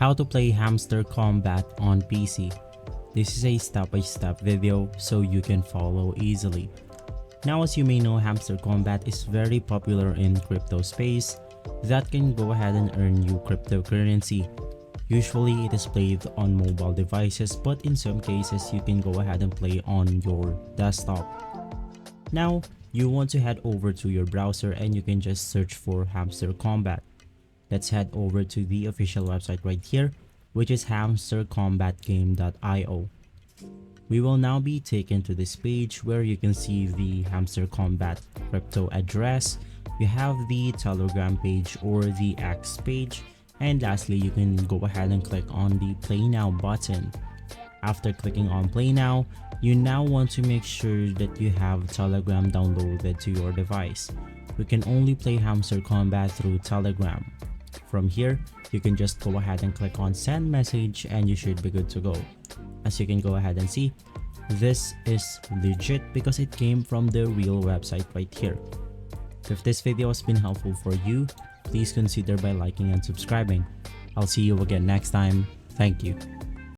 How to play Hamster Kombat on PC. This is a step-by-step video so you can follow easily. Now, as you may know, Hamster Kombat is very popular in crypto space that can go ahead and earn you cryptocurrency. Usually it is played on mobile devices, but in some cases you can go ahead and play on your desktop. Now, you want to head over to your browser and you can just search for Hamster Kombat. Let's head over to the official website right here, which is hamsterkombatgame.io. We will now be taken to this page where you can see the Hamster Kombat crypto address. You have the Telegram page or the X page, and lastly you can go ahead and click on the Play Now button. After clicking on Play Now, you now want to make sure that you have Telegram downloaded to your device. You can only play Hamster Kombat through Telegram. From here, you can just go ahead and click on Send Message and you should be good to go. As you can go ahead and see, this is legit because it came from the real website right here. If this video has been helpful for you, please consider by liking and subscribing. I'll see you again next time. Thank you.